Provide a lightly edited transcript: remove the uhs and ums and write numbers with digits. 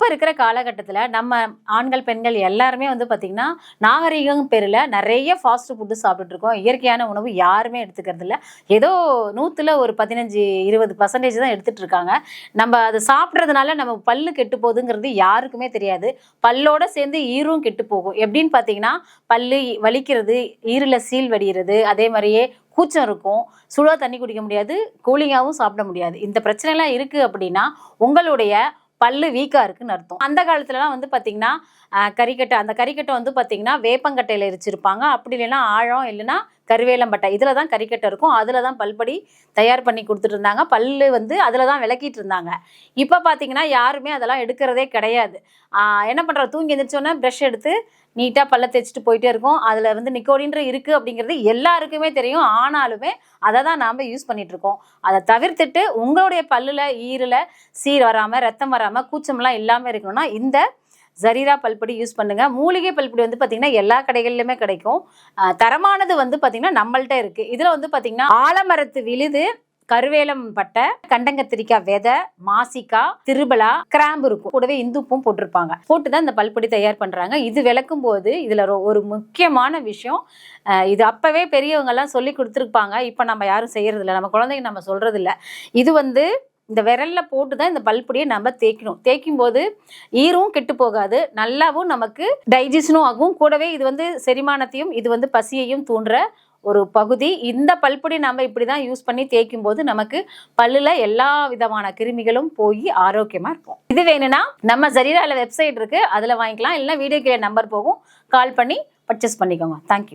இருக்கிற காலகட்டத்தில் நம்ம ஆண்கள் பெண்கள் எல்லாருமே வந்து பார்த்திங்கன்னா நாகரிகம் பேரில் நிறைய ஃபாஸ்ட் ஃபுட்டு சாப்பிட்டுருக்கோம். இயற்கையான உணவு யாருமே எடுத்துக்கிறது இல்லை. ஏதோ 100ல் ஒரு 15-20% தான் எடுத்துகிட்டு இருக்காங்க. நம்ம அதை சாப்பிட்றதுனால நம்ம பல்லு கெட்டு போகுதுங்கிறது யாருக்குமே தெரியாது. பல்லோட சேர்ந்து ஈரும் கெட்டு போகும். எப்படின்னு பார்த்தீங்கன்னா பல்லு வலிக்கிறது, ஈரில் சீல் வடிகிறது, அதே மாதிரியே கூச்சம் இருக்கும், சுடா தண்ணி குடிக்க முடியாது, கூலிங்காகவும் சாப்பிட முடியாது. இந்த பிரச்சனைலாம் இருக்குது அப்படின்னா உங்களுடைய பல்லு வீக்கா இருக்குன்னு அர்த்தம். அந்த காலத்துலலாம் வந்து பார்த்தீங்கன்னா கறிக்கட்டை, அந்த கறிக்கட்டை வந்து பார்த்தீங்கன்னா வேப்பங்கட்டையில் எரிச்சிருப்பாங்க. அப்படி இல்லைன்னா ஆழம், இல்லைன்னா கருவேலம்பட்டை, இதில் தான் கறிக்கட்டை இருக்கும். அதில் தான் பல்படி தயார் பண்ணி கொடுத்துட்டு இருந்தாங்க. பல்லு வந்து அதில் தான் விளக்கிட்டு இருந்தாங்க. இப்போ பார்த்தீங்கன்னா யாருமே அதெல்லாம் எடுக்கிறதே கிடையாது. என்ன பண்ணுறோம், தூங்கி எந்திரிச்சோன்னே ப்ரஷ் எடுத்து நீட்டாக பல்ல தேய்ச்சிட்டு போயிட்டே இருக்கோம். அதில் வந்து நிக்கோடின்ற இருக்குது அப்படிங்கிறது எல்லாருக்குமே தெரியும். ஆனாலுமே அதை தான் நாம் யூஸ் பண்ணிகிட்ருக்கோம். அதை தவிர்த்துட்டு உங்களுடைய பல்லில் ஈரில் சீர் வராமல், ரத்தம் வராமல், கூச்சம்லாம் இல்லாமல் இருக்கணும்னா இந்த ஜரீரா பல்பொடி யூஸ் பண்ணுங்க. மூலிகை பல்பொடி வந்து பார்த்தீங்கன்னா எல்லா கடைகள்லையுமே கிடைக்கும். தரமானது வந்து பார்த்தீங்கன்னா நம்மள்ட்ட இருக்குது. இதில் வந்து பார்த்தீங்கன்னா ஆலமரத்து விழுது, கருவேலம் பட்டை, கண்டங்கத்திரிக்காய் விதை, மாசிக்கா, திருபலா, கிராம்பு இருக்கும். கூடவே இந்துப்பும் போட்டிருப்பாங்க. போட்டுதான் இந்த பல்பொடி தயார் பண்றாங்க. இது விளக்கும் போது இதுல ஒரு முக்கியமான விஷயம், இது அப்பவே பெரியவங்க எல்லாம் சொல்லி கொடுத்துருப்பாங்க. இப்ப நம்ம யாரும் செய்யறது இல்லை, நம்ம குழந்தைங்க நம்ம சொல்றது இல்லை. இது வந்து இந்த விரல்ல போட்டு தான் இந்த பல்பொடியை நம்ம தேய்க்கணும். தேய்க்கும் போது ஈரும் கெட்டு போகாது, நல்லாவும் நமக்கு டைஜஷனும் ஆகும். கூடவே இது வந்து செரிமானத்தையும், இது வந்து பசியையும் தூண்டுற ஒரு பகுதி. இந்த பல்பொடி நம்ம இப்படி தான் யூஸ் பண்ணி தேய்க்கும் போது நமக்கு பல்லுல எல்லா விதமான கிருமிகளும் போய் ஆரோக்கியமா இருக்கும். இது வேணும்னா நம்ம ஜரீரால வெப்சைட் இருக்கு, அதுல வாங்கிக்கலாம். இல்லைன்னா வீடியோ கீழே நம்பர் போகும், கால் பண்ணி பர்ச்சேஸ் பண்ணிக்கோங்க. தேங்க்யூ.